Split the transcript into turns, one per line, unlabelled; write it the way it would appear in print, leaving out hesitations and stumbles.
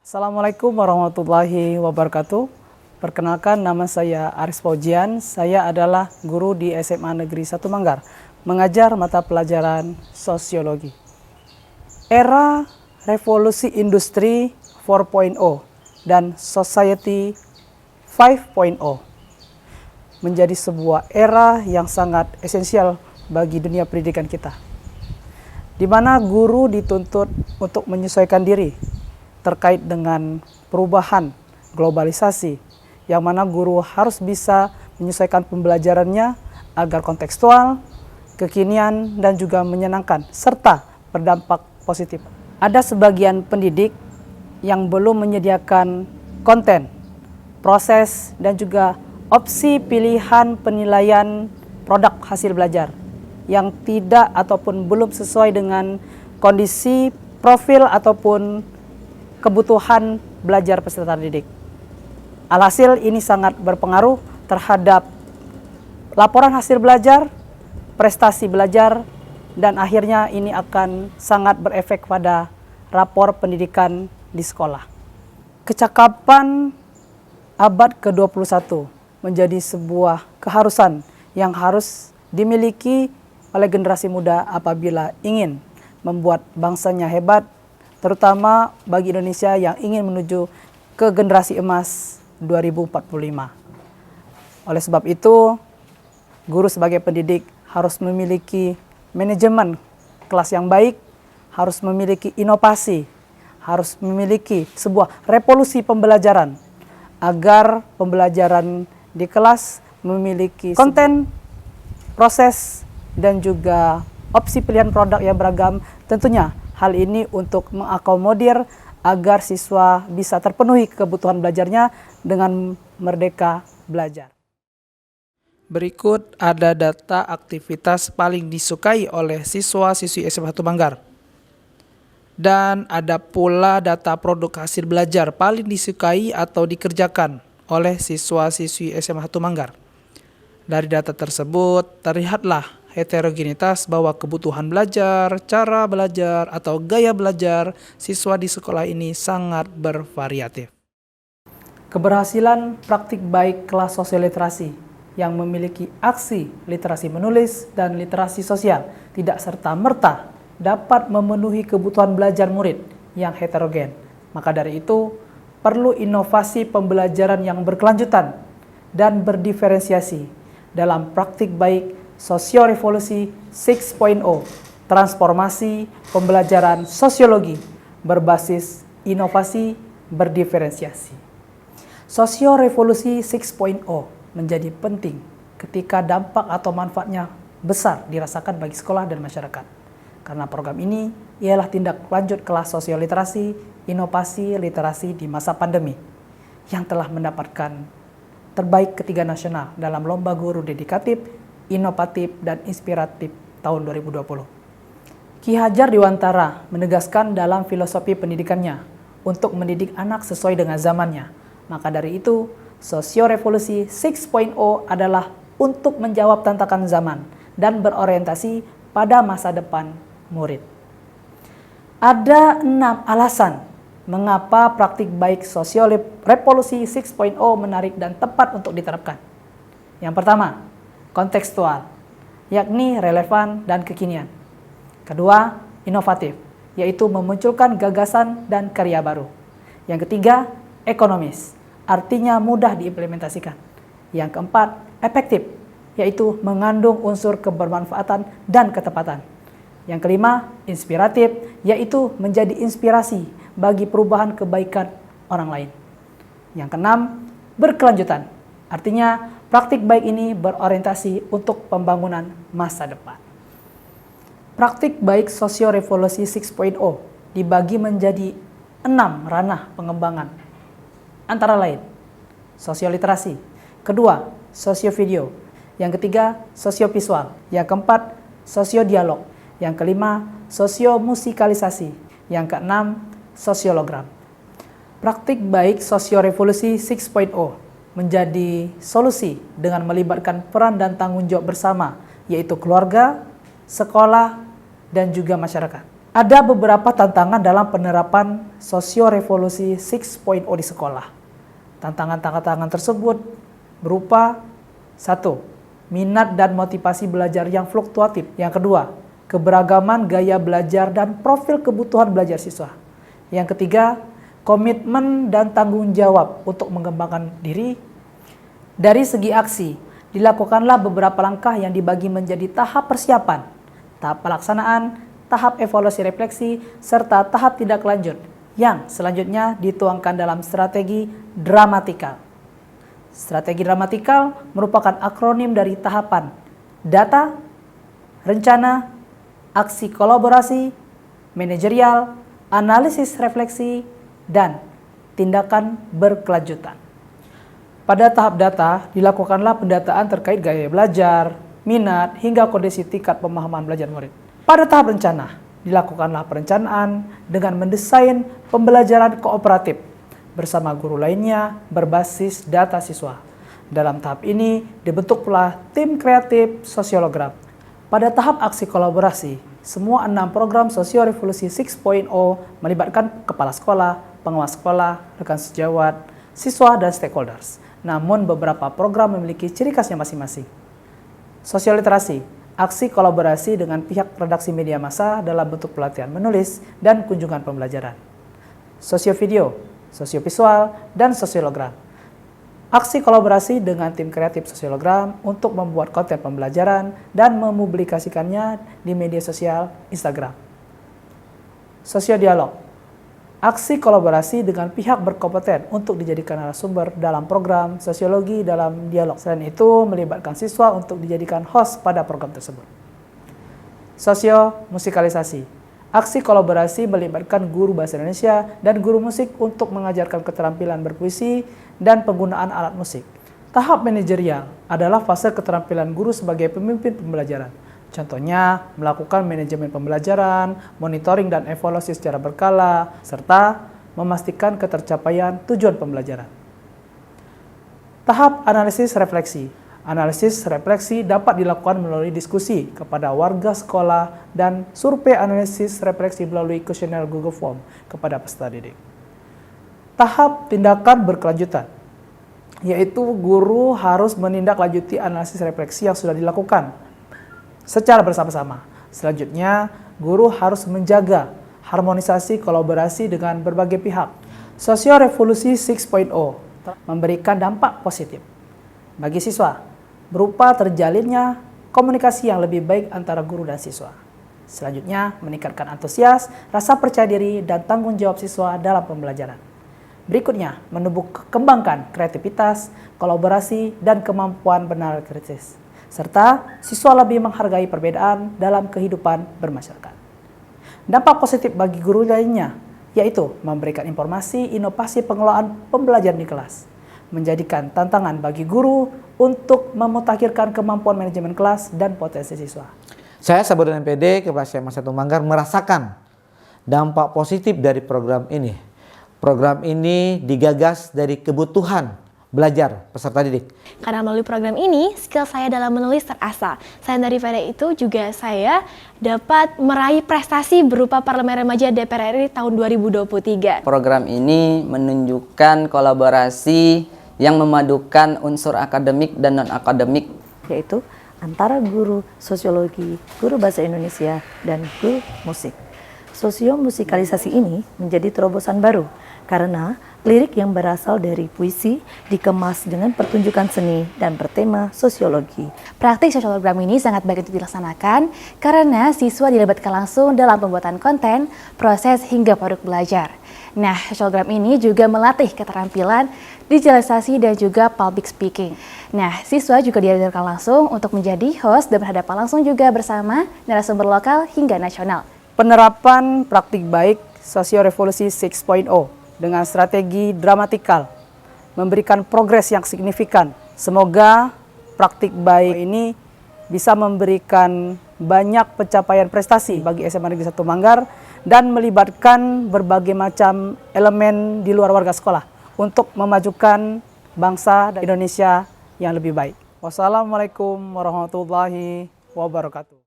Assalamualaikum warahmatullahi wabarakatuh. Perkenalkan, nama saya Aris Faujian. Saya adalah guru di SMA Negeri 1 Manggar, mengajar mata pelajaran sosiologi. Era revolusi industri 4.0 dan society 5.0 menjadi sebuah era yang sangat esensial bagi dunia pendidikan kita, di mana guru dituntut untuk menyesuaikan diri terkait dengan perubahan globalisasi, yang mana guru harus bisa menyesuaikan pembelajarannya agar kontekstual, kekinian, dan juga menyenangkan, serta berdampak positif. Ada sebagian pendidik yang belum menyediakan konten, proses, dan juga opsi pilihan penilaian produk hasil belajar yang tidak ataupun belum sesuai dengan kondisi, profil, ataupun kebutuhan belajar peserta didik. Alhasil ini sangat berpengaruh terhadap laporan hasil belajar, prestasi belajar, dan akhirnya ini akan sangat berefek pada rapor pendidikan di sekolah. Kecakapan abad ke-21 menjadi sebuah keharusan yang harus dimiliki oleh generasi muda apabila ingin membuat bangsanya hebat, terutama bagi Indonesia yang ingin menuju ke generasi emas 2045. Oleh sebab itu, guru sebagai pendidik harus memiliki manajemen kelas yang baik, harus memiliki inovasi, harus memiliki sebuah revolusi pembelajaran agar pembelajaran di kelas memiliki konten, proses, dan juga opsi pilihan produk yang beragam. Tentunya hal ini untuk mengakomodir agar siswa bisa terpenuhi kebutuhan belajarnya dengan merdeka belajar. Berikut ada data aktivitas paling disukai oleh siswa-siswi SMA 1 Manggar. Dan ada pula data produk hasil belajar paling disukai atau dikerjakan oleh siswa-siswi SMA 1 Manggar. Dari data tersebut terlihatlah heterogenitas bahwa kebutuhan belajar, cara belajar, atau gaya belajar siswa di sekolah ini sangat bervariatif. Keberhasilan praktik baik kelas sosial literasi yang memiliki aksi literasi menulis dan literasi sosial tidak serta-merta dapat memenuhi kebutuhan belajar murid yang heterogen. Maka dari itu, perlu inovasi pembelajaran yang berkelanjutan dan berdiferensiasi dalam praktik baik Sosiorevolusi 6.0, transformasi pembelajaran sosiologi berbasis inovasi berdiferensiasi. Sosiorevolusi 6.0 menjadi penting ketika dampak atau manfaatnya besar dirasakan bagi sekolah dan masyarakat. Karena program ini ialah tindak lanjut kelas sosioliterasi, inovasi literasi di masa pandemi yang telah mendapatkan terbaik ketiga nasional dalam lomba guru dedikatif, inovatif, dan inspiratif tahun 2020. Ki Hajar Dewantara menegaskan dalam filosofi pendidikannya untuk mendidik anak sesuai dengan zamannya. Maka dari itu, Sosiorevolusi 6.0 adalah untuk menjawab tantangan zaman dan berorientasi pada masa depan murid. Ada 6 alasan mengapa praktik baik Sosiorevolusi 6.0 menarik dan tepat untuk diterapkan. Yang pertama, kontekstual, yakni relevan dan kekinian. Kedua, inovatif, yaitu memunculkan gagasan dan karya baru. Yang ketiga, ekonomis, artinya mudah diimplementasikan. Yang keempat, efektif, yaitu mengandung unsur kebermanfaatan dan ketepatan. Yang kelima, inspiratif, yaitu menjadi inspirasi bagi perubahan kebaikan orang lain. Yang keenam, berkelanjutan, artinya praktik baik ini berorientasi untuk pembangunan masa depan. Praktik baik Sosiorevolusi 6.0 dibagi menjadi 6 ranah pengembangan. Antara lain, sosioliterasi. Kedua, sosiovideo. Yang ketiga, sosiovisual. Yang keempat, sosiodialog. Yang kelima, sosiomusikalisasi. Yang keenam, sosiologram. Praktik baik Sosiorevolusi 6.0 menjadi solusi dengan melibatkan peran dan tanggung jawab bersama, yaitu keluarga, sekolah, dan juga masyarakat. Ada beberapa tantangan dalam penerapan Sosiorevolusi 6.0 di sekolah. Tantangan-tantangan tersebut berupa 1. Minat dan motivasi belajar yang fluktuatif. Yang kedua, keberagaman gaya belajar dan profil kebutuhan belajar siswa. Yang ketiga, komitmen dan tanggung jawab untuk mengembangkan diri. Dari segi aksi, dilakukanlah beberapa langkah yang dibagi menjadi tahap persiapan, tahap pelaksanaan, tahap evaluasi refleksi, serta tahap tindak lanjut yang selanjutnya dituangkan dalam strategi dramatikal. Strategi dramatikal merupakan akronim dari tahapan data, rencana, aksi kolaborasi, manajerial, analisis refleksi, dan tindakan berkelanjutan. Pada tahap data, dilakukanlah pendataan terkait gaya belajar, minat, hingga kondisi tingkat pemahaman belajar murid. Pada tahap rencana, dilakukanlah perencanaan dengan mendesain pembelajaran kooperatif bersama guru lainnya berbasis data siswa. Dalam tahap ini, dibentuk pula tim kreatif sosiologram. Pada tahap aksi kolaborasi, semua 6 program Sosiorevolusi 6.0 melibatkan kepala sekolah, pengawas sekolah, rekan sejawat, siswa, dan stakeholders. Namun beberapa program memiliki ciri khasnya masing-masing. Sosioliterasi, aksi kolaborasi dengan pihak redaksi media massa dalam bentuk pelatihan menulis dan kunjungan pembelajaran. Sosiovideo, sosiovisual, dan sosiologram. Aksi kolaborasi dengan tim kreatif sosiologram untuk membuat konten pembelajaran dan mempublikasikannya di media sosial Instagram. Sosiodialog, aksi kolaborasi dengan pihak berkompeten untuk dijadikan narasumber dalam program sosiologi dalam dialog. Selain itu, melibatkan siswa untuk dijadikan host pada program tersebut. Sosiomusikalisasi, aksi kolaborasi melibatkan guru bahasa Indonesia dan guru musik untuk mengajarkan keterampilan berpuisi dan penggunaan alat musik. Tahap manajerial adalah fase keterampilan guru sebagai pemimpin pembelajaran. Contohnya, melakukan manajemen pembelajaran, monitoring dan evaluasi secara berkala, serta memastikan ketercapaian tujuan pembelajaran. Tahap analisis refleksi. Analisis refleksi dapat dilakukan melalui diskusi kepada warga sekolah dan survei analisis refleksi melalui kuesioner Google Form kepada peserta didik. Tahap tindakan berkelanjutan, yaitu guru harus menindaklanjuti analisis refleksi yang sudah dilakukan secara bersama-sama. Selanjutnya, guru harus menjaga harmonisasi kolaborasi dengan berbagai pihak. Sosiorevolusi 6.0 memberikan dampak positif bagi siswa, berupa terjalinnya komunikasi yang lebih baik antara guru dan siswa. Selanjutnya, meningkatkan antusias, rasa percaya diri, dan tanggung jawab siswa dalam pembelajaran. Berikutnya, kembangkan kreativitas, kolaborasi, dan kemampuan benar kritis, serta siswa lebih menghargai perbedaan dalam kehidupan bermasyarakat. Dampak positif bagi guru lainnya, yaitu memberikan informasi inovasi pengelolaan pembelajaran di kelas, menjadikan tantangan bagi guru untuk memutakhirkan kemampuan manajemen kelas dan potensi siswa.
Saya Sabodon MPD Kepala SMA 1 Manggar merasakan dampak positif dari program ini. Program ini digagas dari kebutuhan belajar peserta didik.
Karena melalui program ini, skill saya dalam menulis terasah. Selain daripada itu, juga saya dapat meraih prestasi berupa Parlemen Remaja DPR RI tahun 2023.
Program ini menunjukkan kolaborasi yang memadukan unsur akademik dan non-akademik,
yaitu antara guru sosiologi, guru bahasa Indonesia, dan guru musik. Sosiomusikalisasi ini menjadi terobosan baru karena lirik yang berasal dari puisi dikemas dengan pertunjukan seni dan bertema sosiologi.
Praktik sosiologram ini sangat baik untuk dilaksanakan karena siswa dilibatkan langsung dalam pembuatan konten, proses hingga produk belajar. Nah, sosiologram ini juga melatih keterampilan digitalisasi dan juga public speaking. Nah, siswa juga diajarkan langsung untuk menjadi host dan berhadapan langsung juga bersama narasumber lokal hingga nasional.
Penerapan praktik baik Sosiorevolusi 6.0 dengan strategi dramatikal memberikan progres yang signifikan. Semoga praktik baik ini bisa memberikan banyak pencapaian prestasi bagi SMA Negeri 1 Manggar dan melibatkan berbagai macam elemen di luar warga sekolah untuk memajukan bangsa dan Indonesia yang lebih baik. Wassalamualaikum warahmatullahi wabarakatuh.